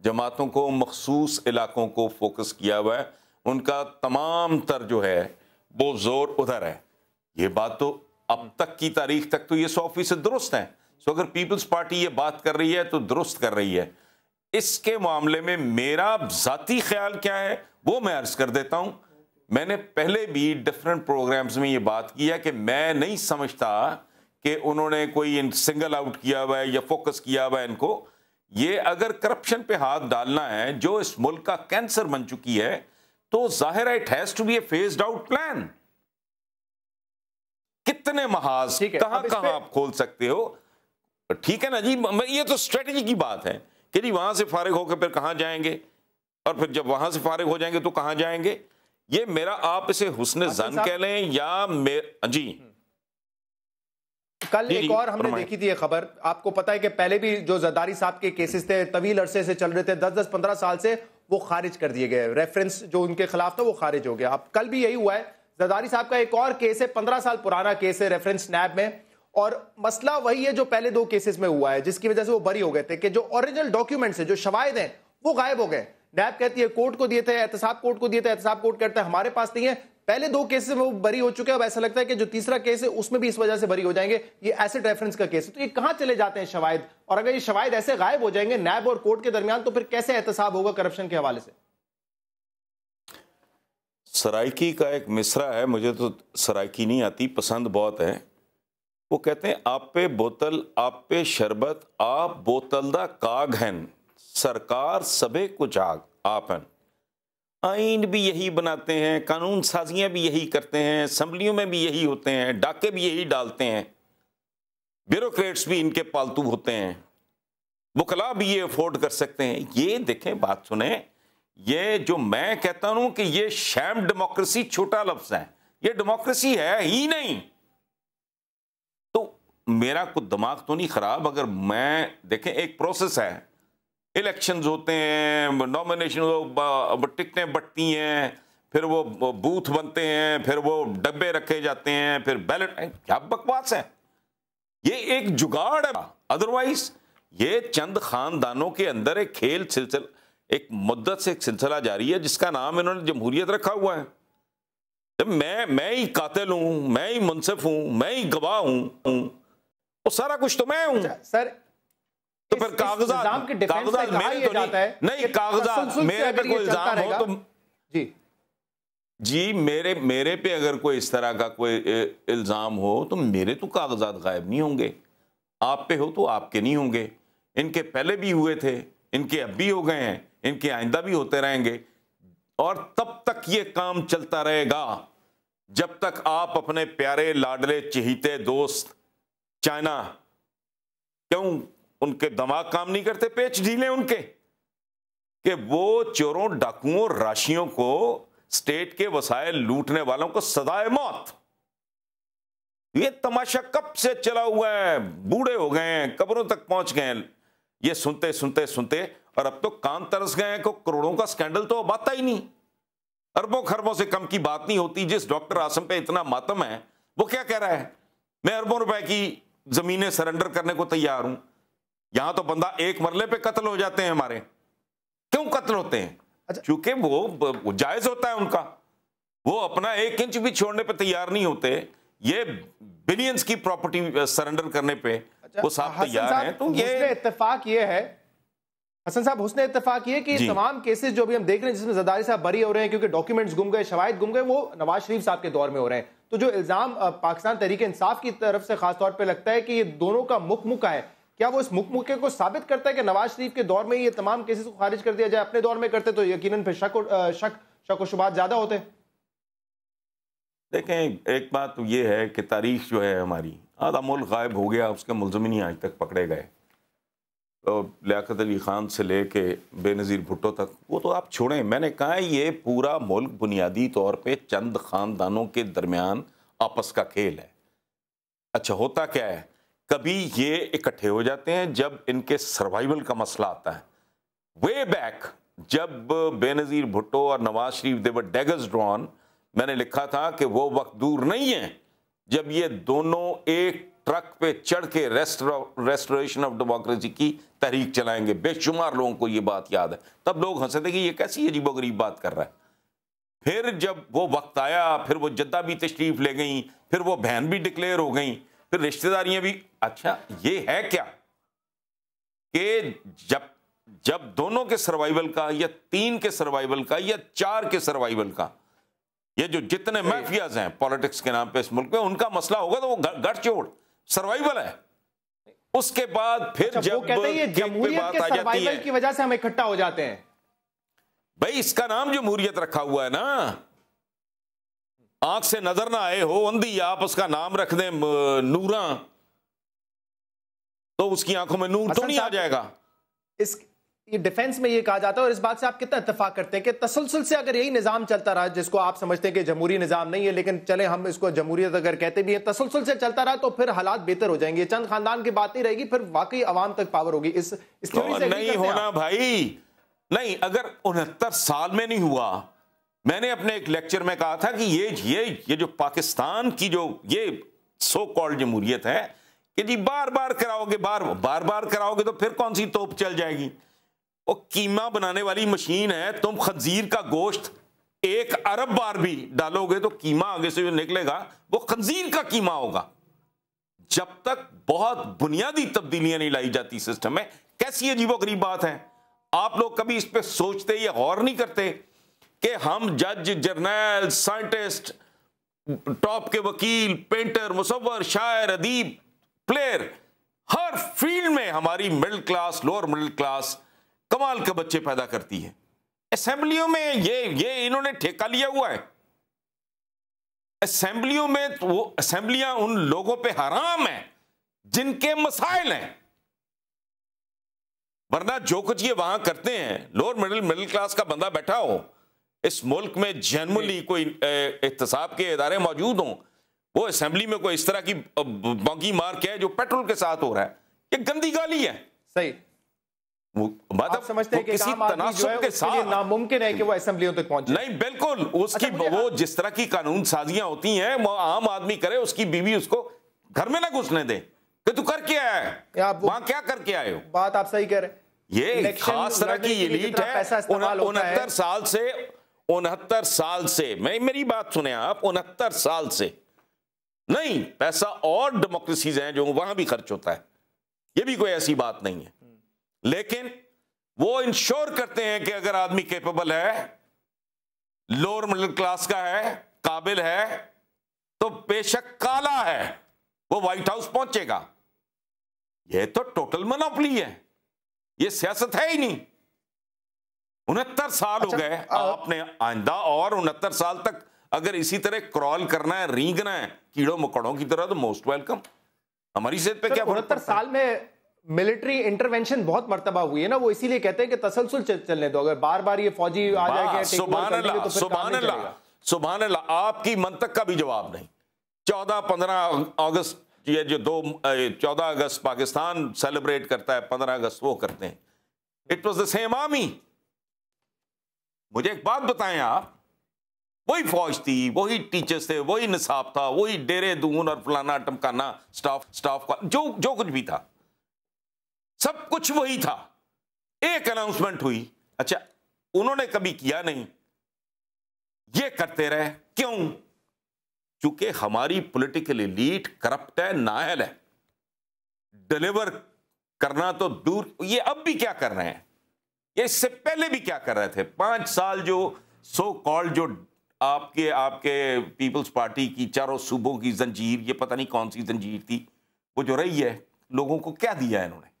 جماعتوں کو مخصوص علاقوں کو فوکس کیا ہوا ہے، ان کا تمام تر جو ہے وہ زور ادھر ہے. یہ بات تو اب تک کی تاریخ تک تو یہ 100% درست ہے. سو اگر پیپلز پارٹی یہ بات کر رہی ہے تو درست کر رہی ہے. اس کے معاملے میں میرا ذاتی خیال کیا ہے وہ میں عرض کر دیتا ہوں. میں نے پہلے بھی ڈفرینٹ پروگرامز میں یہ بات کی ہے کہ میں نہیں سمجھتا کہ انہوں نے کوئی سنگل آؤٹ کیا ہوا ہے یا فوکس کیا ہوا ہے ان کو. یہ اگر کرپشن پہ ہاتھ ڈالنا ہے جو اس ملک کا کینسر بن چکی ہے تو ظاہر ہے it has to be a phased out plan. کتنے محاذ کہاں کہاں آپ کھول سکتے ہو؟ ٹھیک ہے نا جی، یہ تو اسٹریٹجی کی بات ہے کہ جی وہاں سے فارغ ہو کے پھر کہاں جائیں گے، اور پھر جب وہاں سے فارغ ہو جائیں گے تو کہاں جائیں گے. یہ میرا آپ اسے حسن ظن کہہ لیں یا جی. کل ایک اور ہم نے دیکھی تھی یہ خبر، آپ کو پتا ہے کہ پہلے بھی جو زرداری صاحب کے کیسز تھے طویل عرصے سے چل رہے تھے، 10-15 سال سے، وہ خارج کر دیے گئے. ریفرنس جو ان کے خلاف تھا وہ خارج ہو گیا. اب کل بھی یہی ہوا ہے. زرداری صاحب کا ایک اور کیس ہے، 15 سال پرانا کیس ہے، ریفرنس نیب میں، اور مسئلہ وہی ہے جو پہلے 2 کیسز میں ہوا ہے، جس کی وجہ سے وہ بری ہو گئے تھے کہ جو اوریجنل ڈاکیومنٹس ہیں، جو شواہد ہیں، وہ غائب ہو گئے. نیب کہتی ہے کورٹ کو دیے تھے، احتساب کورٹ کو دیے تھے، احتساب کورٹ کہتا ہے ہمارے پاس نہیں ہے. پہلے 2 کیسز میں وہ بری ہو چکے ہیں، اب ایسا لگتا ہے کہ جو تیسرا کیس ہے اس میں بھی اس وجہ سے بری ہو جائیں گے. یہ ایسڈ ریفرنس کا کیس ہے. تو یہ کہاں چلے جاتے ہیں شواہد؟ اور اگر یہ شواہد ایسے غائب ہو جائیں گے نیب اور کورٹ کے درمیان تو پھر کیسے احتساب ہوگا کرپشن کے حوالے سے؟ سرائکی کا ایک مصرع ہے، مجھے تو سرائکی نہیں آتی، پسند بہت ہے. وہ کہتے ہیں آپ پہ بوتل آپ پہ شربت آپ بوتل دا کاغ ہیں، سرکار سبے کچھ آپ ہیں. آئین بھی یہی بناتے ہیں، قانون سازیاں بھی یہی کرتے ہیں، اسمبلیوں میں بھی یہی ہوتے ہیں، ڈاکے بھی یہی ڈالتے ہیں، بیوروکریٹس بھی ان کے پالتو ہوتے ہیں، وکلا بھی یہ افورڈ کر سکتے ہیں. یہ دیکھیں بات سنیں، یہ جو میں کہتا ہوں کہ یہ شیم ڈیموکریسی چھوٹا لفظ ہے، یہ ڈیموکریسی ہے ہی نہیں. تو میرا کوئی دماغ تو نہیں خراب اگر میں دیکھیں ایک پروسیس ہے، الیکشنز ہوتے ہیں، نامینیشن ٹکٹیں بٹتی ہیں، پھر وہ بوتھ بنتے ہیں، پھر وہ ڈبے رکھے جاتے ہیں، پھر بیلٹ. کیا بکواس ہے، یہ ایک جگاڑ ہے. ادروائز یہ چند خاندانوں کے اندر ایک کھیل سلسلہ ایک مدت سے ایک سلسلہ جاری ہے جس کا نام انہوں نے جمہوریت رکھا ہوا ہے. جب میں ہی قاتل ہوں، میں ہی منصف ہوں، میں ہی گواہ ہوں، وہ سارا کچھ تو میں ہوں. سر تو پھر کاغذات میرے تو نہیں، کاغذات میرے پہ کوئی الزام ہو تو جی میرے پہ اگر کوئی اس طرح کا کوئی الزام ہو تو میرے تو کاغذات غائب نہیں ہوں گے. آپ پہ ہو تو آپ کے نہیں ہوں گے. ان کے پہلے بھی ہوئے تھے، ان کے اب بھی ہو گئے ہیں، ان کے آئندہ بھی ہوتے رہیں گے. اور تب تک یہ کام چلتا رہے گا جب تک آپ اپنے پیارے لاڈلے چہیتے دوست چائنا، کیوں ان کے دماغ کام نہیں کرتے، پیچ ڈھیلے ان کے، کہ وہ چوروں ڈاکوؤں راشیوں کو، اسٹیٹ کے وسائل لوٹنے والوں کو سزائے موت. یہ تماشا کب سے چلا ہوا ہے، بوڑھے ہو گئے ہیں، قبروں تک پہنچ گئے ہیں یہ سنتے سنتے سنتے، اور اب تو کان ترس گئے ہیں کہ کروڑوں کا سکینڈل تو اب آتا ہی نہیں، اربوں خربوں سے کم کی بات نہیں ہوتی. جس ڈاکٹر عاصم پہ اتنا ماتم ہے وہ کیا کہہ رہا ہے، میں اربوں روپے کی زمینیں سرنڈر کرنے کو تیار ہوں. یہاں تو بندہ ایک مرلے پہ قتل ہو جاتے ہیں ہمارے. کیوں قتل ہوتے ہیں؟ چونکہ وہ جائز ہوتا ہے ان کا، وہ اپنا 1 انچ بھی چھوڑنے پہ تیار نہیں ہوتے. یہ بلینز کی پراپرٹی سرنڈر کرنے پہ وہ صاحب تیار ہیں. تو یہ اتفاق یہ ہے حسن صاحب، حسن اتفاق یہ کہ تمام کیسز جو بھی ہم دیکھ رہے ہیں جس میں زرداری صاحب بری ہو رہے ہیں کیونکہ ڈاکیومنٹس گم گئے، شواہد گم گئے، وہ نواز شریف صاحب کے دور میں ہو رہے ہیں. تو جو الزام پاکستان تحریک انصاف کی طرف سے خاص طور پہ لگتا ہے کہ یہ دونوں کا مکہ ہے، کیا وہ اس مکے کو ثابت کرتا ہے کہ نواز شریف کے دور میں یہ تمام کیسز کو خارج کر دیا جائے؟ اپنے دور میں کرتے تو یقیناً پھر شک و شبہات زیادہ ہوتے. دیکھیں ایک بات تو یہ ہے کہ تاریخ جو ہے ہماری، آدھا ملک غائب ہو گیا، اس کے ملزمین ہی آج تک پکڑے گئے. لیاقت علی خان سے لے کے بے نظیر بھٹو تک، وہ تو آپ چھوڑیں. میں نے کہا یہ پورا ملک بنیادی طور پہ چند خاندانوں کے درمیان آپس کا کھیل ہے. اچھا ہوتا کیا ہے، کبھی یہ اکٹھے ہو جاتے ہیں جب ان کے سروائیول کا مسئلہ آتا ہے. وے بیک جب بے نظیر بھٹو اور نواز شریف دے ور ڈیگرز ڈرون، میں نے لکھا تھا کہ وہ وقت دور نہیں ہے جب یہ دونوں ایک ٹرک پہ چڑھ کے ریسٹوریشن آف ڈیموکریسی کی تحریک چلائیں گے. بے شمار لوگوں کو یہ بات یاد ہے. تب لوگ ہنسے تھے کہ یہ کیسی عجیب و غریب بات کر رہا ہے. پھر جب وہ وقت آیا, پھر وہ جدہ بھی تشریف لے گئیں, پھر وہ بہن بھی ڈکلیئر ہو گئیں, پھر رشتہ داریاں بھی. اچھا یہ ہے کیا کہ جب دونوں کے سروائیول کا یا 3 کے سروائیول کا یا 4 کے سروائیول کا, یہ جو جتنے مافیاز ہیں پالیٹکس کے نام پہ اس ملک میں, ان کا مسئلہ ہوگا تو وہ گھر چھوڑ سروائیول ہے. اس کے بعد پھر جب جمہوریت کے سروائیول کی وجہ سے ہم اکٹھا ہو جاتے ہیں. بھائی اس کا نام جمہوریت رکھا ہوا ہے نا, آنکھ سے نظر نہ آئے ہو اندھی, آپ اس کا نام رکھ دیں نوراں, تو اس کی آنکھوں میں نور تو نہیں آ جائے گا. یہ ڈیفنس میں یہ کہا جاتا ہے, اور اس بات سے آپ کتنا اتفاق کرتے ہیں کہ تسلسل سے اگر یہی نظام چلتا رہا, جس کو آپ سمجھتے ہیں کہ جمہوری نظام نہیں ہے لیکن چلے ہم اس کو جمہوریت اگر کہتے بھی ہیں, تسلسل سے چلتا رہا تو پھر حالات بہتر ہو جائیں گے. چند خاندان کی بات نہیں رہے گی, پھر واقعی عوام تک پاور ہوگی. اس تھیوری سے نہیں ہونا بھائی, نہیں. اگر 69 سال میں نہیں ہوا, میں نے اپنے ایک لیکچر میں کہا تھا کہ یہ جو پاکستان کی جو یہ سو کالڈ جمہوریت ہے کہ جی بار بار کراؤ گے, بار بار کراؤ گے تو پھر کون سی توپ چل جائے گی. وہ قیمہ بنانے والی مشین ہے, تم خنزیر کا گوشت 1 ارب بار بھی ڈالو گے تو قیمہ آگے سے جو نکلے گا وہ خنزیر کا قیمہ ہوگا. جب تک بہت بنیادی تبدیلیاں نہیں لائی جاتی سسٹم میں. کیسی عجیب و غریب بات ہے. آپ لوگ کبھی اس پہ سوچتے یا غور نہیں کرتے کہ ہم جج, جرنیل, سائنٹسٹ, ٹاپ کے وکیل, پینٹر, مصور, شاعر, ادیب, پلیئر, ہر فیلڈ میں ہماری middle class, lower middle class کمال کے بچے پیدا کرتی ہے. اسمبلیوں میں یہ انہوں نے ٹھیکہ لیا ہوا ہے. اسمبلیوں میں وہ اسمبلیاں ان لوگوں پہ حرام ہیں جن کے مسائل ہیں, ورنہ جو کچھ یہ وہاں کرتے ہیں, لوور مڈل کلاس کا بندہ بیٹھا ہو اس ملک میں, جنرلی کوئی احتساب کے ادارے موجود ہوں, وہ اسمبلی میں کوئی اس طرح کی بانگی مار کے ہے جو پیٹرول کے ساتھ ہو رہا ہے, یہ گندی گالی ہے. صحیح. آپ سمجھتے ہیں کہ کسی تناسب کے ساتھ ناممکن ہے کہ وہ اسمبلیوں تک پہنچے؟ نہیں, بالکل. اس کی وہ جس طرح کی قانون سازیاں ہوتی ہیں وہ عام آدمی کرے, اس کی بیوی اس کو گھر میں نہ گھسنے دے کہ تو کر کے آیا ہے, وہاں کیا کر کے آئے ہو. بات آپ صحیح کہہ رہے ہیں. یہ خاص طرح کی ایلیٹ ہے. 69 سال سے میری بات سنیں آپ, 69 سال سے نہیں, پیسہ اور ڈیموکریسیز ہیں جو وہاں بھی خرچ ہوتا ہے, یہ بھی کوئی ایسی بات نہیں ہے. لیکن وہ انشور کرتے ہیں کہ اگر آدمی کیپیبل ہے, لوور مڈل کلاس کا ہے, قابل ہے, تو بے شک کالا ہے, وہ وائٹ ہاؤس پہنچے گا. یہ تو ٹوٹل منوپلی ہے, یہ سیاست ہے ہی نہیں. 69 سال ہو گئے, آپ نے آئندہ اور 69 سال تک اگر اسی طرح کرال کرنا ہے, رینگنا ہے کیڑوں مکڑوں کی طرح, تو موسٹ ویلکم. ہماری صحت پہ کیا 69 سال میں ملٹری انٹرونشن بہت مرتبہ ہوئی ہے نا, وہ اسی لیے کہتے ہیں کہ تسلسل چلنے دو. اگر بار بار یہ فوجی آ جائے گا, سبحان اللہ, سبحان اللہ, سبحان اللہ. آپ کی منطق کا بھی جواب نہیں. 14-15 اگست, یہ جو 14 اگست پاکستان سیلیبریٹ کرتا ہے, 15 اگست وہ کرتے ہیں. It was the same army. مجھے ایک بات بتائیں آپ, وہی فوج تھی, وہی ٹیچرز تھے, وہی نصاب تھا, وہی ڈیرے دون اور فلانا ٹمکانا سٹاف کا جو کچھ بھی تھا, سب کچھ وہی تھا. ایک اناؤنسمنٹ ہوئی, اچھا انہوں نے کبھی کیا نہیں, یہ کرتے رہے. کیوں؟ چونکہ ہماری پولیٹیکل ایلیٹ کرپٹ ہے, نااہل ہے. ڈیلیور کرنا تو دور, یہ اب بھی کیا کر رہے ہیں, یہ اس سے پہلے بھی کیا کر رہے تھے. 5 سال جو سو کالڈ جو آپ کے پیپلز پارٹی کی چاروں صوبوں کی زنجیر, یہ پتہ نہیں کون سی زنجیر تھی, وہ جو رہی ہے, لوگوں کو کیا دیا ہے انہوں نے.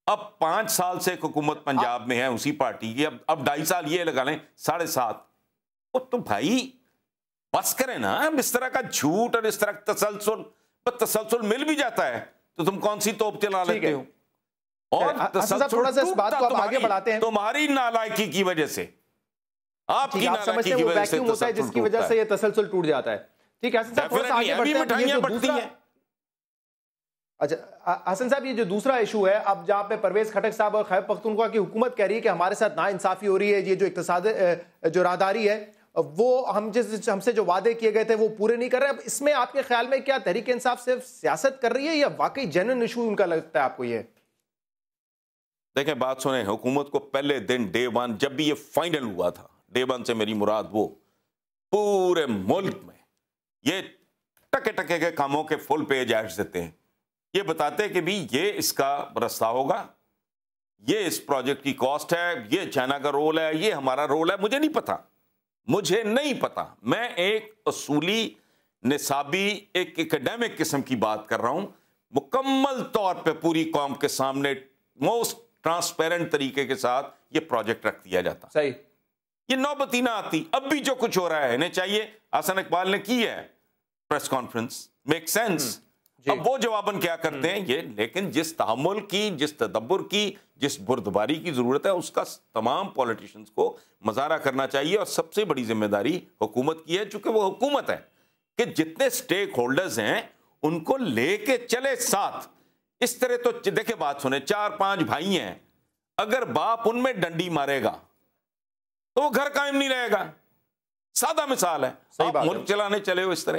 اب 5 سال سے حکومت پنجاب میں ہے اسی پارٹی کی, اب 2.5 سال یہ لگا لیں, 7.5. وہ تو بھائی بس کریں نا اس طرح کا جھوٹ اور اس طرح تسلسل مل بھی جاتا ہے تو تم کون سی توپ چلا لیتے ہو. اور تمہاری نالائکی کی وجہ سے, آپ کی نالائکی کی وجہ سے ہوتا ہے جس کی وجہ سے یہ تسلسل ٹوٹ جاتا ہے. ٹھیک ہے حسن صاحب, تھوڑا سا آگے بڑھتے ہیں. اچھا حسن صاحب, یہ جو دوسرا ایشو ہے, اب جہاں پہ پرویز خٹک صاحب اور خیبر پختونخوا کی حکومت کہہ رہی ہے کہ ہمارے ساتھ ناانصافی ہو رہی ہے, یہ جو اقتصاد جو راہداری ہے وہ ہم سے جو وعدے کیے گئے تھے وہ پورے نہیں کر رہے. اب اس میں آپ کے خیال میں کیا تحریک انصاف صرف سیاست کر رہی ہے یا واقعی جینوئن ایشو ان کا لگتا ہے آپ کو؟ یہ دیکھیں بات سنیں، حکومت کو پہلے دن ڈے ون جب بھی یہ فائنل ہوا تھا، ڈے ون سے میری مراد وہ پورے ملک میں یہ ٹکے ٹکے کے کاموں کے فل پیج ایڈز دیتے ہیں، یہ بتاتے ہیں کہ بھی یہ اس کا رستہ ہوگا، یہ اس پروجیکٹ کی کاسٹ ہے، یہ چائنا کا رول ہے، یہ ہمارا رول ہے. مجھے نہیں پتا. میں ایک اصولی نصابی ایک ایکڈیمک قسم کی بات کر رہا ہوں. مکمل طور پہ پوری قوم کے سامنے موسٹ ٹرانسپیرنٹ طریقے کے ساتھ یہ پروجیکٹ رکھ دیا جاتا. صحیح. یہ نوبت ہی نہ آتی. اب بھی جو کچھ ہو رہا ہے انہیں چاہیے، حسن اقبال نے کی ہے پریس کانفرنس، میک سینس. اب وہ جواباً کیا کرتے ہیں یہ، لیکن جس تحمل کی، جس تدبر کی، جس بردباری کی ضرورت ہے اس کا تمام پولیٹیشنز کو مظاہرہ کرنا چاہیے. اور سب سے بڑی ذمہ داری حکومت کی ہے، چونکہ وہ حکومت ہے، کہ جتنے سٹیک ہولڈرز ہیں ان کو لے کے چلے ساتھ. اس طرح تو دیکھیں بات سنیں، 4-5 بھائی ہیں، اگر باپ ان میں ڈنڈی مارے گا تو وہ گھر قائم نہیں رہے گا. سادہ مثال ہے. آپ ملک چلانے چلے ہو اس طرح،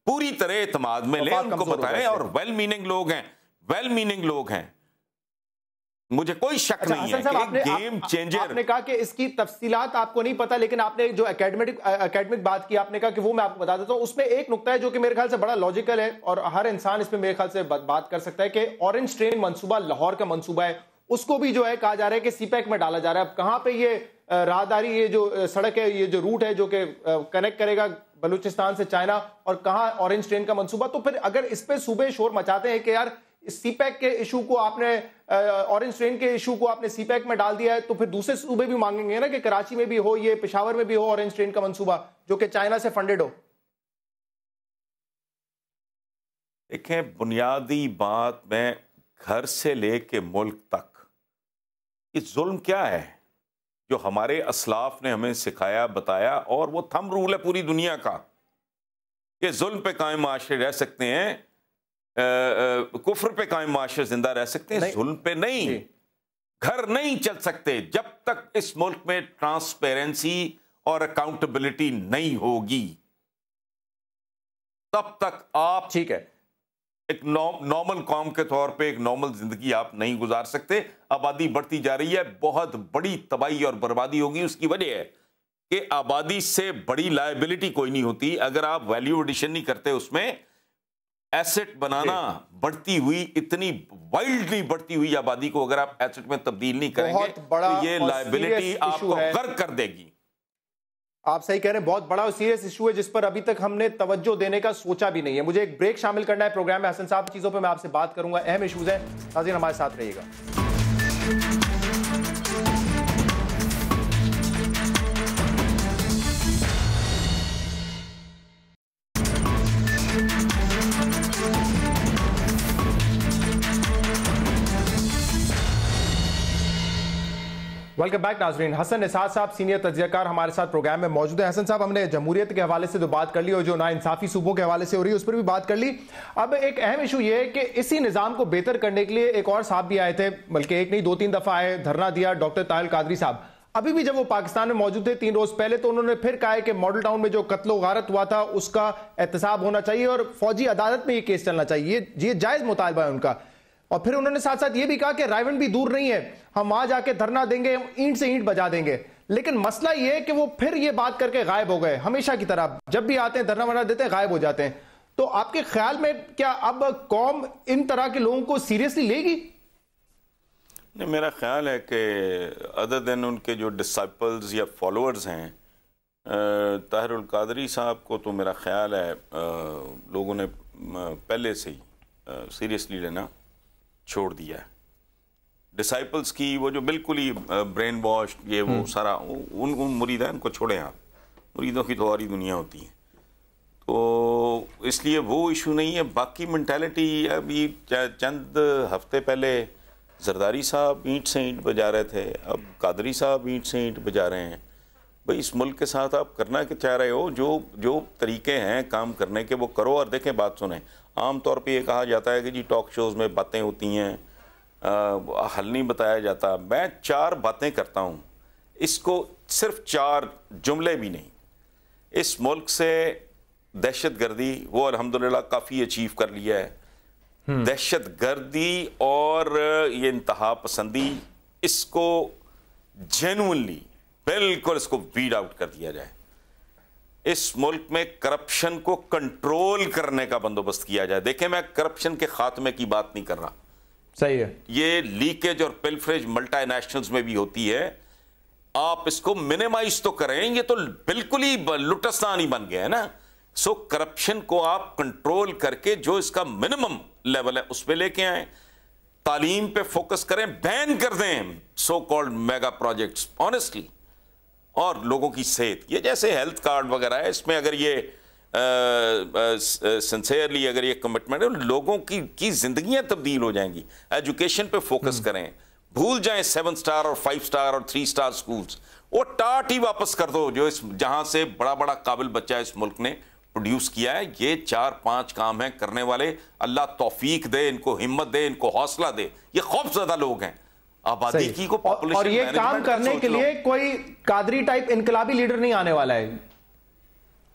پوری طرح اعتماد میں لیں، ان کو بتائیں. اور ویل میننگ لوگ ہیں، مجھے کوئی شک نہیں ہے کہ گیم چینجر. آپ نے کہا کہ اس کی تفصیلات آپ کو نہیں پتا، لیکن آپ نے جو اکیڈمک بات کی، آپ نے کہا کہ وہ میں آپ کو بتا دیتا ہوں. اس میں ایک نقطہ ہے جو کہ میرے خیال سے بڑا لاجیکل ہے اور ہر انسان اس میں میرے خیال سے بات کر سکتا ہے، کہ اورنج ٹرین منصوبہ لاہور کا منصوبہ ہے، اس کو بھی جو ہے کہا جا رہا ہے کہ سی پیک میں ڈالا جا رہا ہے. اب کہاں پہ یہ راہداری، یہ جو سڑک ہے، یہ جو روٹ ہے جو کہ کنیکٹ کرے گا بلوچستان سے چائنا، اور کہاں اورنج ٹرین کا منصوبہ؟ تو پھر اگر اس پہ صوبے شور مچاتے ہیں کہ یار سی پیک کے ایشو کو آپ نے، اورنج ٹرین کے ایشو کو آپ نے سی پیک میں ڈال دیا ہے، تو پھر دوسرے صوبے بھی مانگیں گے نا کہ کراچی میں بھی ہو، یہ پشاور میں بھی ہو اورنج ٹرین کا منصوبہ جو کہ چائنا سے فنڈڈ ہو. دیکھیں بنیادی بات میں گھر سے لے کے ملک تک یہ ظلم کیا ہے جو ہمارے اسلاف نے ہمیں سکھایا بتایا، اور وہ تھم رول ہے پوری دنیا کا کہ ظلم پہ قائم معاشرے رہ سکتے ہیں، کفر پہ قائم معاشرے زندہ رہ سکتے ہیں، ظلم پہ نہیں. گھر نہیں چل سکتے جب تک اس ملک میں ٹرانسپیرنسی اور اکاؤنٹیبلٹی نہیں ہوگی. تب تک آپ ٹھیک ہے ایک نارمل قوم کے طور پہ ایک نارمل زندگی آپ نہیں گزار سکتے. آبادی بڑھتی جا رہی ہے، بہت بڑی تباہی اور بربادی ہوگی. اس کی وجہ ہے کہ آبادی سے بڑی لائبلٹی کوئی نہیں ہوتی اگر آپ ویلیو ایڈیشن نہیں کرتے. اس میں ایسٹ بنانا، بڑھتی ہوئی اتنی وائلڈلی بڑھتی ہوئی آبادی کو اگر آپ ایسٹ میں تبدیل نہیں کریں گے تو یہ لائبلٹی آپ کو غرق کر دے گی. آپ صحیح کہہ رہے ہیں، بہت بڑا اور سیریس ایشو ہے جس پر ابھی تک ہم نے توجہ دینے کا سوچا بھی نہیں ہے. مجھے ایک بریک شامل کرنا ہے پروگرام میں. حسن صاحب چیزوں پہ میں آپ سے بات کروں گا، اہم ایشوز ہیں. ناظرین ہمارے ساتھ رہیے گا. ویلکم بیک ناظرین. حسن نثار صاحب سینئر تجزیہ کار ہمارے ساتھ پروگرام میں موجود ہیں. حسن صاحب، ہم نے جمہوریت کے حوالے سے تو بات کر لی اور جو ناانصافی صوبوں کے حوالے سے ہو رہی ہے اس پر بھی بات کر لی. اب ایک اہم ایشو یہ ہے کہ اسی نظام کو بہتر کرنے کے لیے ایک اور صاحب بھی آئے تھے، بلکہ ایک نہیں 2-3 دفعہ آئے، دھرنا دیا، ڈاکٹر طاہر القادری صاحب. ابھی بھی جب وہ پاکستان میں موجود تھے 3 روز پہلے، تو انہوں نے پھر کہا ہے کہ ماڈل ٹاؤن میں جو قتل و غارت ہوا تھا اس کا احتساب ہونا چاہیے اور فوجی عدالت میں یہ کیس چلنا چاہیے. یہ جائز مطالبہ ہے ان کا. اور پھر انہوں نے ساتھ ساتھ یہ بھی کہا کہ رائیونڈ بھی دور نہیں ہے، ہم وہاں جا کے دھرنا دیں گے، اینٹ سے اینٹ بجا دیں گے. لیکن مسئلہ یہ ہے کہ وہ پھر یہ بات کر کے غائب ہو گئے، ہمیشہ کی طرح جب بھی آتے ہیں دھرنا ورنا دیتے ہیں غائب ہو جاتے ہیں. تو آپ کے خیال میں کیا اب قوم ان طرح کے لوگوں کو سیریسلی لے گی؟ نہیں، میرا خیال ہے کہ ادر دین ان کے جو ڈسائپلز یا فالوورز ہیں، طاہر القادری صاحب کو تو میرا خیال ہے لوگوں نے پہلے سے ہی سیریسلی لینا چھوڑ دیا ہے. ڈسائپلز کی وہ جو بالکل ہی برین واش، یہ وہ سارا ان مریدان کو چھوڑیں آپ، مریدوں کی تو اور ہی دنیا ہوتی ہے. تو اس لیے وہ ایشو نہیں ہے. باقی مینٹیلٹی، ابھی چند ہفتے پہلے زرداری صاحب اینٹ سے اینٹ بجا رہے تھے، اب قادری صاحب اینٹ سے اینٹ بجا رہے ہیں. بھئی اس ملک کے ساتھ آپ کرنا کہ چاہ رہے ہو، جو طریقے ہیں کام کرنے کے وہ کرو. اور دیکھیں بات سنیں، عام طور پہ یہ کہا جاتا ہے کہ جی ٹاک شوز میں باتیں ہوتی ہیں، حل نہیں بتایا جاتا. میں 4 باتیں کرتا ہوں، اس کو صرف 4 جملے بھی نہیں، اس ملک سے دہشت گردی وہ الحمدللہ کافی اچیو کر لیا ہے. دہشت گردی اور یہ انتہا پسندی اس کو جینوئنلی بالکل اس کو ویڈ آؤٹ کر دیا جائے. اس ملک میں کرپشن کو کنٹرول کرنے کا بندوبست کیا جائے. دیکھیں میں کرپشن کے خاتمے کی بات نہیں کر رہا. صحیح ہے. یہ لیکیج اور پلفریج ملٹی نیشنلز میں بھی ہوتی ہے. آپ اس کو منیمائز تو کریں, یہ تو بالکل ہی لٹستان ہی بن گیا ہے نا. سو کرپشن کو آپ کنٹرول کر کے جو اس کا منیمم لیول ہے اس پہ لے کے آئیں. تعلیم پہ فوکس کریں, بین کر دیں so called mega projects honestly. اور لوگوں کی صحت, یہ جیسے ہیلتھ کارڈ وغیرہ ہے, اس میں اگر یہ سنسیئرلی اگر یہ کمٹمنٹ ہے, لوگوں کی زندگیاں تبدیل ہو جائیں گی. ایجوکیشن پہ فوکس کریں, بھول جائیں 7 سٹار اور 5 سٹار اور 3 سٹار سکولز, وہ ٹاٹ ہی واپس کر دو جو اس جہاں سے بڑا بڑا قابل بچہ اس ملک نے پروڈیوس کیا ہے. یہ 4-5 کام ہیں کرنے والے. اللہ توفیق دے, ان کو ہمت دے, ان کو حوصلہ دے. یہ خوف زدہ لوگ ہیں. آبادی کی کو پاپولیشن اور یہ کام کرنے کے لیے کوئی قادری ٹائپ انقلابی لیڈر نہیں آنے والا ہے.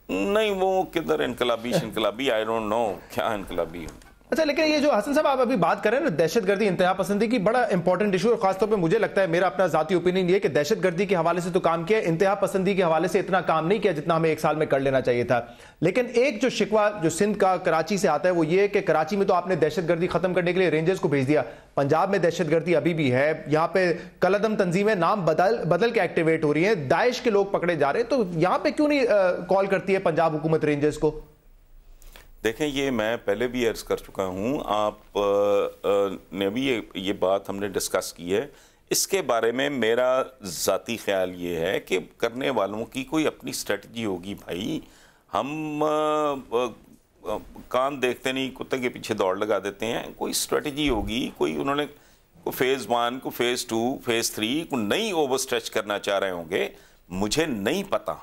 نہیں, وہ کدھر انقلابی آئی ڈونٹ نو کیا انقلابی. اچھا, لیکن یہ جو حسن صاحب آپ ابھی بات کر رہے ہیں نا دہشت گردی انتہا پسندی کی, بڑا امپورٹنٹ ایشو ہے. خاص طور پہ مجھے لگتا ہے, میرا اپنا ذاتی اوپینین یہ کہ دہشت گردی کے حوالے سے تو کام کیا, انتہا پسندی کے حوالے سے اتنا کام نہیں کیا جتنا ہمیں 1 سال میں کر لینا چاہیے تھا. لیکن ایک جو شکوہ جو سندھ کا کراچی سے آتا ہے وہ یہ کہ کراچی میں تو آپ نے دہشت گردی ختم کرنے کے لیے رینجرز کو بھیج دیا, پنجاب میں دہشت گردی ابھی بھی ہے. یہاں پہ کلعدم تنظیمیں نام بدل کے ایکٹیویٹ ہو رہی ہیں, داعش کے لوگ پکڑے جا رہے ہیں. تو یہاں پہ کیوں نہیں کال کرتی ہے پنجاب حکومت رینجرز کو؟ دیکھیں, یہ میں پہلے بھی عرض کر چکا ہوں, آپ نے بھی یہ بات ہم نے ڈسکس کی ہے. اس کے بارے میں میرا ذاتی خیال یہ ہے کہ کرنے والوں کی کوئی اپنی اسٹریٹجی ہوگی. بھائی ہم کان دیکھتے نہیں, کتے کے پیچھے دوڑ لگا دیتے ہیں. کوئی اسٹریٹجی ہوگی, کوئی انہوں نے فیز 1 کو فیز 2 فیز 3 کو نہیں اوور اسٹریچ کرنا چاہ رہے ہوں گے. مجھے نہیں پتا,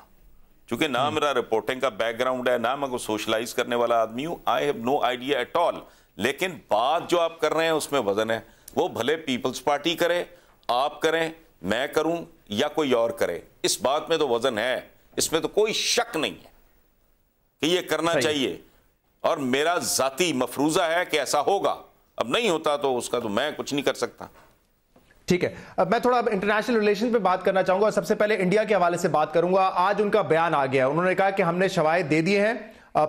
چونکہ نہ میرا رپورٹنگ کا بیک گراؤنڈ ہے, نہ میں کو سوشلائز کرنے والا آدمی ہوں. I have no idea at all. لیکن بات جو آپ کر رہے ہیں اس میں وزن ہے. وہ بھلے پیپلز پارٹی کرے, آپ کریں, میں کروں یا کوئی اور کرے, اس بات میں تو وزن ہے. اس میں تو کوئی شک نہیں ہے کہ یہ کرنا چاہیے, اور میرا ذاتی مفروضہ ہے کہ ایسا ہوگا. اب نہیں ہوتا تو اس کا تو میں کچھ نہیں کر سکتا. ٹھیک ہے, اب میں تھوڑا انٹرنیشنل ریلیشن پہ بات کرنا چاہوں گا, اور سب سے پہلے انڈیا کے حوالے سے بات کروں گا. آج ان کا بیان آ گیا, انہوں نے کہا کہ ہم نے شواہد دے دیے ہیں,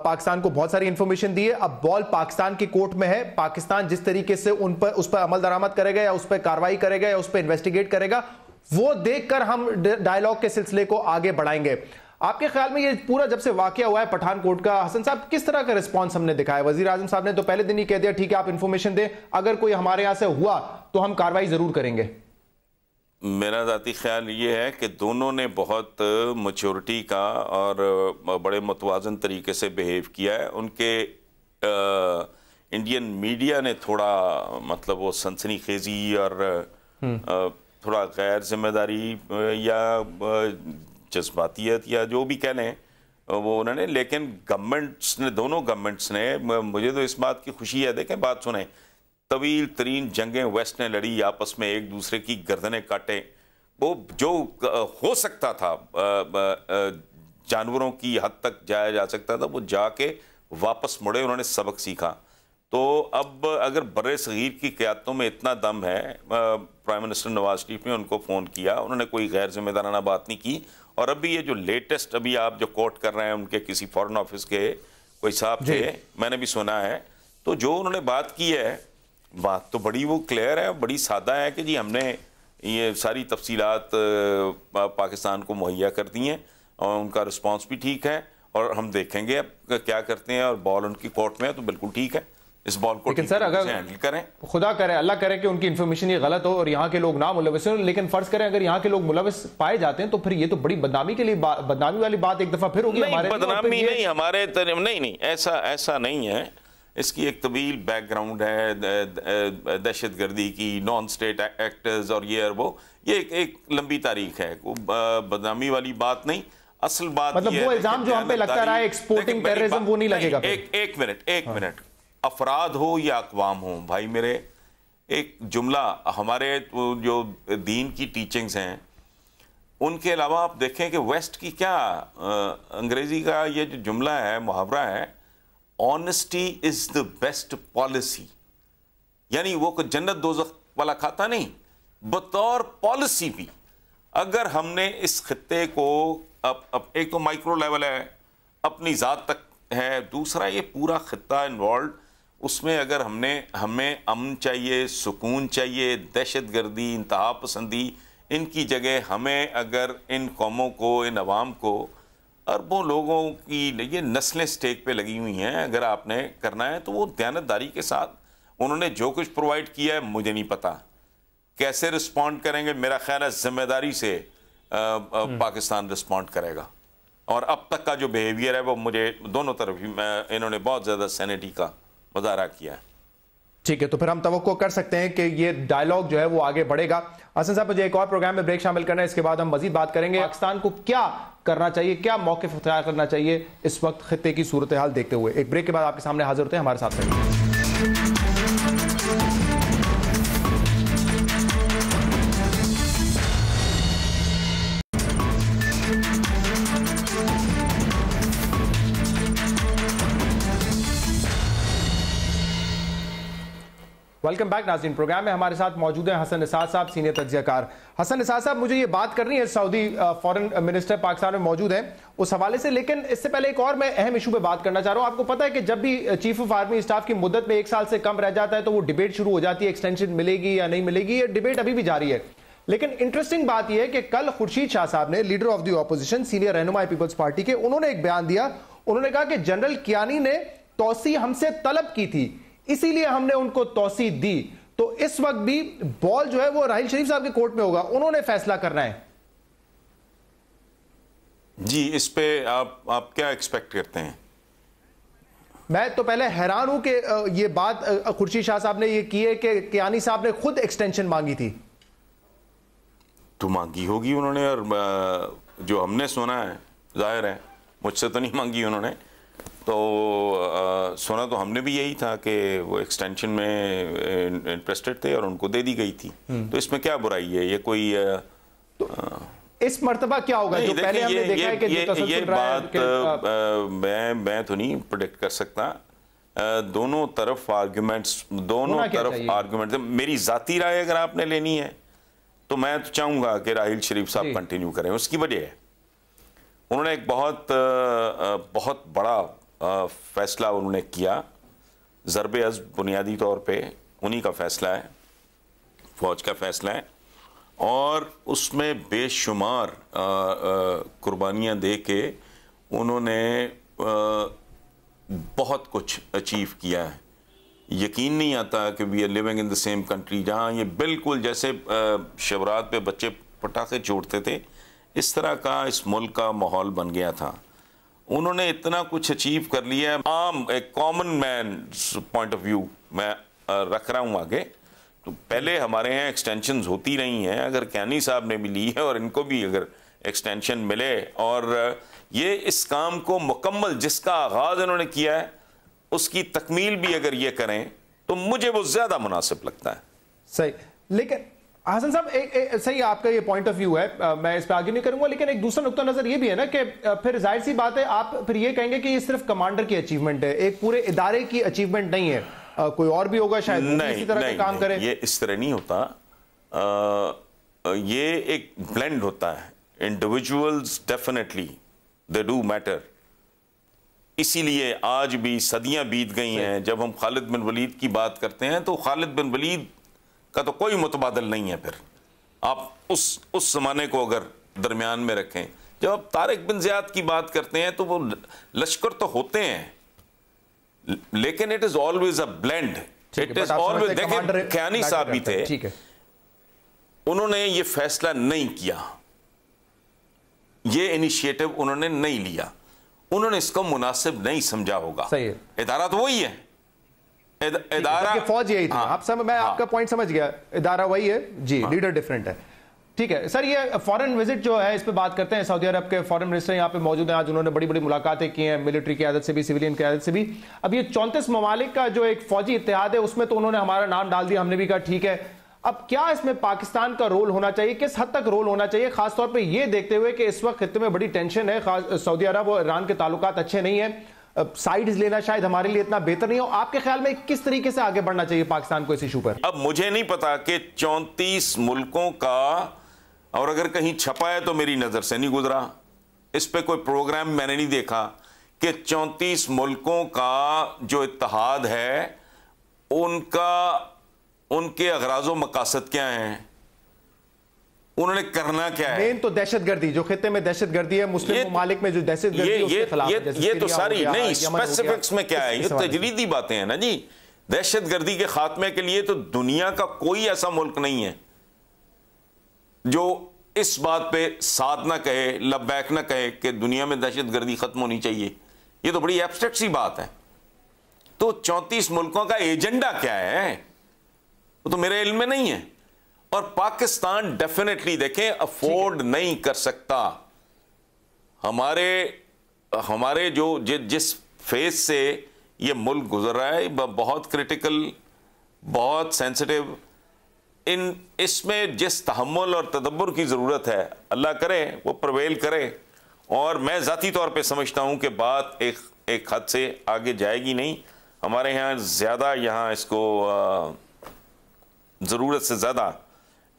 پاکستان کو بہت ساری انفارمیشن دی ہے, اب بال پاکستان کی کورٹ میں ہے. پاکستان جس طریقے سے اس پر عمل درآمد کرے گا یا اس پہ کاروائی کرے گا یا اس پہ انویسٹیگیٹ کرے گا, وہ دیکھ کر ہم ڈائیلاگ کے سلسلے کو آگے بڑھائیں گے. آپ کے خیال میں یہ پورا جب سے واقعہ ہوا ہے پٹھان کوٹ کا, حسن صاحب کس طرح کا رسپانس ہم نے دکھایا؟ وزیر اعظم صاحب نے تو پہلے دن ہی کہہ دیا ٹھیک ہے آپ انفارمیشن دیں, اگر کوئی ہمارے یہاں سے ہوا تو ہم کاروائی ضرور کریں گے. میرا ذاتی خیال یہ ہے کہ دونوں نے بہت میچورٹی کا اور بڑے متوازن طریقے سے بیہیو کیا ہے. ان کے انڈین میڈیا نے تھوڑا مطلب وہ سنسنی خیزی اور تھوڑا غیر ذمہ داری یا جذباتیت یا جو بھی کہہ لیں وہ انہوں نے, لیکن گورنمنٹس نے, دونوں گورنمنٹس نے, مجھے تو اس بات کی خوشی ہے. دیکھیں بات سنیں, طویل ترین جنگیں ویسٹ نے لڑی, آپس میں ایک دوسرے کی گردنیں کاٹے. وہ جو ہو سکتا تھا جانوروں کی حد تک جایا جا سکتا تھا, وہ جا کے واپس مڑے, انہوں نے سبق سیکھا. تو اب اگر بر صغیر کی قیادتوں میں اتنا دم ہے, پرائم منسٹر نواز شریف نے ان کو فون کیا, انہوں نے کوئی غیر ذمہ دارانہ بات نہیں کی. اور ابھی یہ جو لیٹسٹ ابھی آپ جو کوٹ کر رہے ہیں ان کے کسی فورن آفس کے کوئی صاحب تھے, میں نے بھی سنا ہے, تو جو انہوں نے بات کی ہے بات تو بڑی وہ کلیئر ہے, بڑی سادہ ہے کہ جی ہم نے یہ ساری تفصیلات پاکستان کو مہیا کر دی ہیں اور ان کا رسپانس بھی ٹھیک ہے, اور ہم دیکھیں گے اب کیا کرتے ہیں. اور بال ان کی کورٹ میں ہے تو بالکل ٹھیک ہے, اس بال کو لیکن سر اگر ہینڈل کریں, خدا کرے اللہ کرے کہ ان کی انفارمیشن یہ غلط ہو اور یہاں کے لوگ نہ ملوث ہوں, لیکن فرض کریں اگر یہاں کے لوگ ملوث پائے جاتے ہیں تو پھر یہ تو بڑی بدنامی کے لیے بدنامی والی بات ایک دفعہ پھر ہوگی ہمارے. بدنامی نہیں ہمارے, نہیں ایسا نہیں ہے. اس کی ایک طویل بیک گراؤنڈ ہے, دہشت گردی کی, نان اسٹیٹ ایکٹرز اور یہ وہ ایک لمبی تاریخ ہے. بدنامی والی بات نہیں. اصل بات مطلب وہ الزام جو ہم پہ لگتا رہا ہے ایکسپورٹنگ ٹیررزم وہ نہیں لگے گا. ایک منٹ, افراد ہو یا اقوام ہو, بھائی میرے ایک جملہ, ہمارے جو دین کی ٹیچنگز ہیں ان کے علاوہ آپ دیکھیں کہ ویسٹ کی کیا انگریزی کا یہ جو جملہ ہے، محاورہ ہے، honesty is the best policy, یعنی وہ کوئی جنت دوزخ والا کھاتا نہیں، بطور پالیسی بھی اگر ہم نے اس خطے کو ایک تو مائکرو لیول ہے، اپنی ذات تک ہے، دوسرا یہ پورا خطہ انوالوڈ، اس میں اگر ہمیں امن چاہیے، سکون چاہیے، دہشت گردی، انتہا پسندی، ان کی جگہ ہمیں اگر ان قوموں کو، ان عوام کو، اربوں لوگوں کی یہ نسلیں سٹیک پہ لگی ہوئی ہیں، اگر آپ نے کرنا ہے تو وہ دیانتداری کے ساتھ انہوں نے جو کچھ پرووائڈ کیا ہے، مجھے نہیں پتا کیسے رسپونڈ کریں گے، میرا خیال ہے ذمہ داری سے پاکستان رسپونڈ کرے گا، اور اب تک کا جو بیہیویئر ہے وہ مجھے دونوں طرف ہی انہوں نے بہت زیادہ سینیٹی کا مظاہرہ کیا ہے۔ ٹھیک ہے، تو پھر ہم توقع کر سکتے ہیں کہ یہ ڈائیلاگ جو ہے وہ آگے بڑھے گا۔ حسن صاحب، مجھے ایک اور پروگرام میں بریک شامل کرنا ہے، اس کے بعد ہم مزید بات کریں گے پاکستان کو کیا کرنا چاہیے، کیا موقف اختیار کرنا چاہیے اس وقت خطے کی صورتحال دیکھتے ہوئے۔ ایک بریک کے بعد آپ کے سامنے حاضر ہوتے ہیں، ہمارے ساتھ رہیے۔ ویلکم بیک ناظرین، پروگرام میں ہمارے ساتھ موجود ہیں حسن نثار صاحب، سینئر تجزیہ کار۔ حسن نثار صاحب، مجھے یہ بات کرنی ہے، سعودی فارن منسٹر پاکستان میں موجود ہیں اس حوالے سے، لیکن اس سے پہلے ایک اور میں اہم ایشو پہ بات کرنا چاہ رہا ہوں۔ آپ کو پتہ ہے کہ جب بھی چیف آف آرمی اسٹاف کی مدت میں 1 سال سے کم رہ جاتا ہے تو وہ ڈیبیٹ شروع ہو جاتی ہے، ایکسٹینشن ملے گی یا نہیں ملے گی، یہ ڈیبیٹ ابھی بھی جاری ہے۔ لیکن انٹرسٹنگ بات یہ ہے کہ کل خورشید شاہ صاحب نے، leader of the opposition, senior رہنما پیپلز پارٹی کے، انہوں نے ایک بیان دیا، انہوں نے کہا کہ جنرل کیانی نے توسیع ہم سے طلب کی تھی، اسی لیے ہم نے ان کو توسیع دی، تو اس وقت بھی بال جو ہے وہ راحیل شریف صاحب کے کورٹ میں ہوگا، انہوں نے فیصلہ کرنا ہے۔ جی، اس پہ آپ کیا ایکسپیکٹ کرتے ہیں؟ میں تو پہلے حیران ہوں کہ یہ بات خورشید شاہ صاحب نے یہ کی ہے کہ کیانی صاحب نے خود ایکسٹینشن مانگی تھی۔ تو مانگی ہوگی انہوں نے، اور جو ہم نے سنا ہے، ظاہر ہے مجھ سے تو نہیں مانگی انہوں نے، تو سنا تو ہم نے بھی یہی تھا کہ وہ ایکسٹینشن میں انٹرسٹڈ تھے اور ان کو دے دی گئی تھی، تو اس میں کیا برائی ہے؟ یہ کوئی اس مرتبہ کیا ہوگا جو پہلے ہم نے دیکھا ہے کہ یہ بات میں تو نہیں پریڈکٹ کر سکتا، دونوں طرف آرگیومنٹس، میری ذاتی رائے اگر آپ نے لینی ہے تو میں تو چاہوں گا کہ راحیل شریف صاحب کنٹینیو کریں۔ اس کی وجہ ہے انہوں نے ایک بہت بڑا فیصلہ انہوں نے کیا، ضرب عضب بنیادی طور پہ انہی کا فیصلہ ہے، فوج کا فیصلہ ہے، اور اس میں بے شمار قربانیاں دے کے انہوں نے بہت کچھ اچیو کیا ہے۔ یقین نہیں آتا کہ we are living in the same country, جہاں یہ بالکل جیسے شبرات پہ بچے پٹاخے چھوڑتے تھے، اس طرح کا اس ملک کا ماحول بن گیا تھا۔ انہوں نے اتنا کچھ اچیو کر لیا ہے۔ عام ایک common man point of view میں رکھ رہا ہوں آگے، تو پہلے ہمارے یہاں ایکسٹینشنز ہوتی رہی ہیں، اگر کیانی صاحب نے بھی لی ہے اور ان کو بھی اگر ایکسٹینشن ملے، اور یہ اس کام کو مکمل جس کا آغاز انہوں نے کیا ہے اس کی تکمیل بھی اگر یہ کریں تو مجھے وہ زیادہ مناسب لگتا ہے۔ صحیح، لیکن حسن صاحب صحیح آپ کا یہ پوائنٹ آف ویو ہے، میں اس پہ آگے نہیں کروں گا، لیکن ایک دوسرا نقطہ نظر یہ بھی ہے نا کہ پھر ظاہر سی بات ہے آپ پھر یہ کہیں گے کہ یہ صرف کمانڈر کی اچیومنٹ ہے، ایک پورے ادارے کی اچیومنٹ نہیں ہے، کوئی اور بھی ہوگا شاید اسی طرح کا کام کرے۔ یہ اس طرح نہیں ہوتا، یہ ایک بلینڈ ہوتا ہے، individuals definitely they do matter, اسی لیے آج بھی صدیاں بیت گئی ہیں، جب ہم خالد بن ولید کی بات کرتے ہیں تو خالد بن ولید کا تو کوئی متبادل نہیں ہے۔ پھر آپ اس زمانے کو اگر درمیان میں رکھیں، جب آپ طارق بن زیاد کی بات کرتے ہیں تو وہ لشکر تو ہوتے ہیں، لیکن it is always a blend, it is always. دیکھیں کیانی صاحب بھی تھے، انہوں نے یہ فیصلہ نہیں کیا، یہ انیشیٹو انہوں نے نہیں لیا، انہوں نے اس کو مناسب نہیں سمجھا ہوگا۔ ادارہ تو وہی ہے، ادارہ فوج یہی تھی، میں آپ کا پوائنٹ سمجھ گیا، ادارہ وہی ہے جی، لیڈر ڈیفرنٹ ہے۔ ٹھیک ہے سر، یہ فورن وزٹ جو ہے اس پہ بات کرتے ہیں، سعودی عرب کے فورن منسٹر یہاں پہ موجود ہیں، آج انہوں نے بڑی بڑی ملاقاتیں کی ہیں، ملٹری قیادت سے بھی، سویلین قیادت سے بھی۔ اب یہ 34 ممالک کا جو ایک فوجی اتحاد ہے اس میں تو انہوں نے ہمارا نام ڈال دیا، ہم نے بھی کہا ٹھیک ہے۔ اب کیا اس میں پاکستان کا رول ہونا چاہیے, کس حد تک رول ہونا چاہیے, خاص طور پہ یہ دیکھتے ہوئے کہ اس وقت خطے میں بڑی ٹینشن ہے, سعودی عرب اور ایران کے تعلقات اچھے نہیں ہیں, سائیڈز لینا شاید ہمارے لیے اتنا بہتر نہیں ہو. آپ کے خیال میں کس طریقے سے آگے بڑھنا چاہیے پاکستان کو اس ایشو پر؟ اب مجھے نہیں پتا کہ 34 ملکوں کا, اور اگر کہیں چھپا ہے تو میری نظر سے نہیں گزرا, اس پہ کوئی پروگرام میں نے نہیں دیکھا کہ 34 ملکوں کا جو اتحاد ہے ان کے اغراض و مقاصد کیا ہیں, انہوں نے کرنا کیا ہے. مین تو دہشت گردی, جو خطے میں دہشت گردی ہے, مسلم ممالک میں جو دہشت گردی ہے اس کے خلاف, یہ تو ساری نہیں, اسپیسیفکس میں کیا ہے, یہ تجریدی باتیں ہیں نا جی. دہشت گردی کے خاتمے کے لیے تو دنیا کا کوئی ایسا ملک نہیں ہے جو اس بات پہ ساتھ نہ کہے, لبیک نہ کہے کہ دنیا میں دہشت گردی ختم ہونی چاہیے. یہ تو بڑی ایبسٹریکٹ سی بات ہے. تو 34 ملکوں کا ایجنڈا کیا ہے وہ تو میرے علم میں نہیں ہے. اور پاکستان ڈیفینیٹلی دیکھیں افورڈ نہیں کر سکتا. ہمارے جو جس فیز سے یہ ملک گزر رہا ہے بہت کرٹیکل, بہت سینسٹیو, اس میں جس تحمل اور تدبر کی ضرورت ہے, اللہ کرے وہ پرویل کرے. اور میں ذاتی طور پہ سمجھتا ہوں کہ بات ایک حد سے آگے جائے گی نہیں. ہمارے یہاں زیادہ اس کو ضرورت سے زیادہ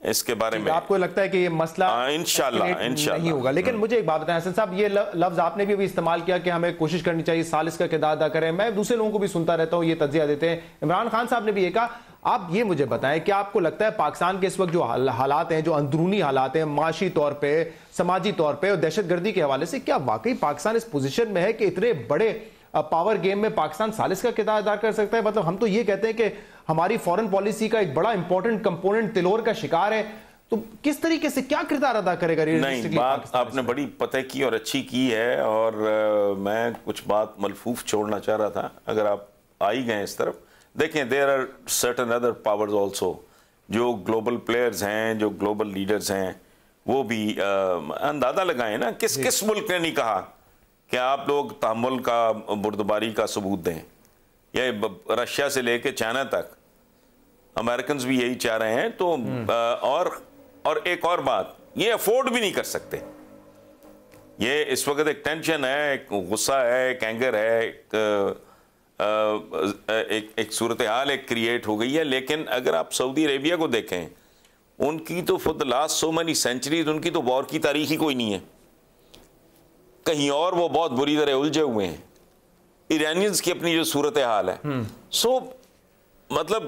اس کے بارے میں آپ کو لگتا ہے کہ یہ مسئلہ انشاءاللہ نہیں ہوگا. لیکن مجھے ایک بات بتائیں حسن صاحب, یہ لفظ آپ نے بھی استعمال کیا کہ ہمیں کوشش کرنی چاہیے ثالث کا کردار ادا کریں. میں دوسرے لوگوں کو بھی سنتا رہتا ہوں, یہ تجزیہ دیتے ہیں. عمران خان صاحب نے بھی یہ کہا. آپ یہ مجھے بتائیں کہ آپ کو لگتا ہے پاکستان کے اس وقت جو حالات ہیں, جو اندرونی حالات ہیں معاشی طور پہ, سماجی طور پہ اور دہشت گردی کے حوالے سے, کیا واقعی پاکستان اس پوزیشن میں ہے کہ اتنے بڑے پاور گیم میں پاکستان ثالث کا کردار ادا کر سکتا ہے؟ مطلب ہم تو یہ کہتے ہیں کہ ہماری فورن پالیسی کا ایک بڑا امپورٹنٹ کمپوننٹ تلور کا شکار ہے, تو کس طریقے سے کیا کردار ادا کرے گا؟ نہیں, بات آپ نے بڑی پتہ کی اور اچھی کی ہے, اور میں کچھ بات ملفوف چھوڑنا چاہ رہا تھا. اگر آپ آئی گئے اس طرف, دیکھیں there are certain other powers also جو گلوبل پلیئرز ہیں, جو گلوبل لیڈرز ہیں, وہ بھی اندازہ لگائیں نا کس ملک نے نہیں کہا کہ آپ لوگ تحمل کا, بردباری کا ثبوت دیں. یہ رشیا سے لے کے چائنا تک امریکنز بھی یہی چاہ رہے ہیں. تو اور ایک اور بات, یہ افورڈ بھی نہیں کر سکتے. یہ اس وقت ایک ٹینشن ہے, ایک غصہ ہے, ایک اینگر ہے, ایک صورتحال ایک کریٹ ہو گئی ہے. لیکن اگر آپ سعودی عربیہ کو دیکھیں, ان کی تو for the last so many centuries ان کی تو وار کی تاریخ ہی کوئی نہیں ہے. کہیں اور وہ بہت بری طرح الجھے ہوئے ہیں. ایرانیز کی اپنی جو صورتحال ہے. سو مطلب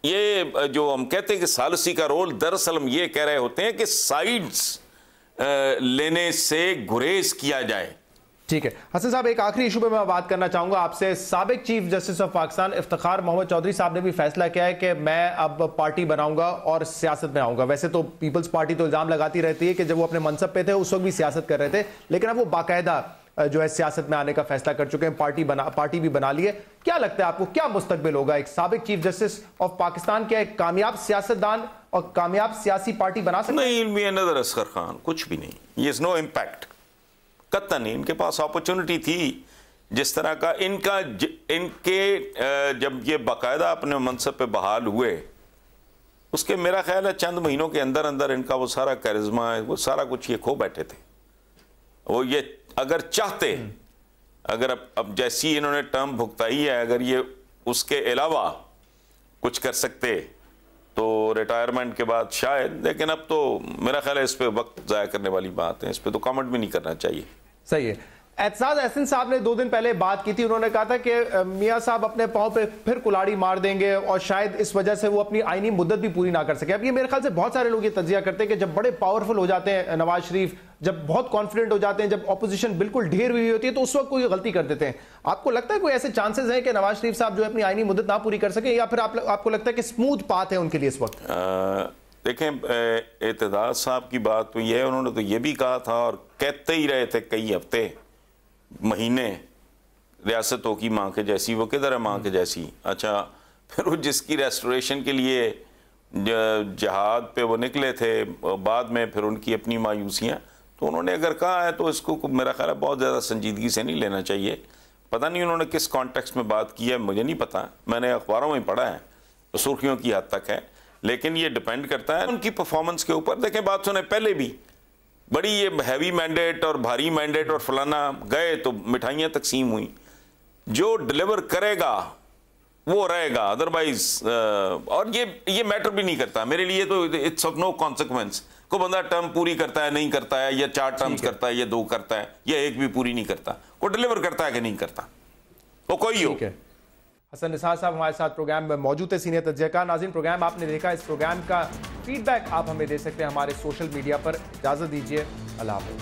یہ جو ہم کہتے ہیں کہ ثالثی کا رول, دراصل ہم یہ کہہ رہے ہوتے ہیں کہ سائیڈز لینے سے گریز کیا جائے. ٹھیک ہے حسن صاحب, ایک آخری ایشو پہ میں بات کرنا چاہوں گا آپ سے. سابق chief justice of Pakistan Iftikhar Muhammad Chaudhry صاحب نے بھی فیصلہ کیا ہے کہ میں اب پارٹی بناؤں گا اور سیاست میں آؤں گا. ویسے تو پیپلز پارٹی تو الزام لگاتی رہتی ہے کہ جب وہ اپنے منصب پہ تھے اس وقت بھی سیاست کر رہے تھے, لیکن اب وہ باقاعدہ جو ہے سیاست میں آنے کا فیصلہ کر چکے ہیں, پارٹی بھی بنا لی ہے. کیا لگتا ہے آپ کو, کیا مستقبل ہوگا ایک سابق چیف جسٹس آف پاکستان کے ایک کامیاب سیاستدان اور کامیاب سیاسی پارٹی بنا سکتے ہیں؟ نہیں, بھی نظر اصغر خان کچھ بھی نہیں. یہ از نو امپیکٹ قطعا نہیں. ان کے پاس اپرچونٹی تھی جس طرح کا ان کے جب یہ باقاعدہ اپنے منصب پہ بحال ہوئے, اس کے میرا خیال ہے چند مہینوں کے اندر ان کا وہ سارا کیرزما, وہ سارا کچھ یہ کھو بیٹھے تھے. وہ یہ اگر چاہتے, اگر اب جیسی انہوں نے ٹرم بھگتائی ہے, اگر یہ اس کے علاوہ کچھ کر سکتے تو ریٹائرمنٹ کے بعد شاید. لیکن اب تو میرا خیال ہے اس پہ وقت ضائع کرنے والی بات ہے, اس پہ تو کامنٹ بھی نہیں کرنا چاہیے. صحیح ہے. اعتزاز احسن صاحب نے 2 دن پہلے بات کی تھی, انہوں نے کہا تھا کہ میاں صاحب اپنے پاؤں پہ پھر کلاڑی مار دیں گے اور شاید اس وجہ سے وہ اپنی آئینی مدت بھی پوری نہ کر سکے. اب یہ میرے خیال سے بہت سارے لوگ یہ تجزیہ کرتے ہیں کہ جب بڑے پاورفل ہو جاتے ہیں نواز شریف, جب بہت کانفیڈنٹ ہو جاتے ہیں, جب اپوزیشن بالکل ڈھیر ہوئی ہوتی ہے, تو اس وقت کوئی غلطی کر دیتے ہیں. آپ کو لگتا ہے کوئی ایسے چانسز ہیں کہ نواز شریف صاحب جو ہے اپنی آئینی مدت نہ پوری کر سکیں, یا پھر آپ کو لگتا ہے کہ اسموتھ پاتھ ہے ان کے لیے اس وقت؟ دیکھیں, اعتزاز صاحب کی بات تو یہ ہے, انہوں نے تو یہ بھی کہا تھا اور کہتے ہی رہے تھے کئی ہفتے مہینے, ریاست ہو کی ماں کے جیسی. وہ کدھر ہے ماں کے جیسی؟ اچھا, پھر وہ جس کی ریسٹوریشن کے لیے جہاد پہ وہ نکلے تھے, بعد میں پھر ان کی اپنی مایوسیاں. تو انہوں نے اگر کہا ہے تو اس کو میرا خیال ہے بہت زیادہ سنجیدگی سے نہیں لینا چاہیے. پتہ نہیں انہوں نے کس کانٹیکسٹ میں بات کی ہے, مجھے نہیں پتا, میں نے اخباروں میں پڑھا ہے, سرخیوں کی حد تک ہے. لیکن یہ ڈیپینڈ کرتا ہے ان کی پرفارمنس کے اوپر. دیکھیں بات سنیں, پہلے بھی بڑی یہ ہیوی مینڈیٹ اور بھاری مینڈیٹ اور فلانا گئے تو مٹھائیاں تقسیم ہوئیں. جو ڈیلیور کرے گا وہ رہے گا, ادروائز اور یہ میٹر بھی نہیں کرتا میرے لیے, تو اٹس آف نو کانسیکوینس. کوئی بندہ ٹرم پوری کرتا ہے نہیں کرتا ہے, یا 4 ٹرمز کرتا ہے یا 2 کرتا ہے, یا 1 بھی پوری نہیں کرتا, وہ ڈیلیور کرتا ہے کہ نہیں کرتا, وہ کوئی ہو. حسن نثار صاحب ہمارے ساتھ پروگرام میں موجود ہے, سینئر تجزیہ کار. ناظرین, پروگرام آپ نے دیکھا, اس پروگرام کا فیڈ بیک آپ ہمیں دے سکتے ہیں ہمارے سوشل میڈیا پر. اجازت دیجیے, اللہ حافظ.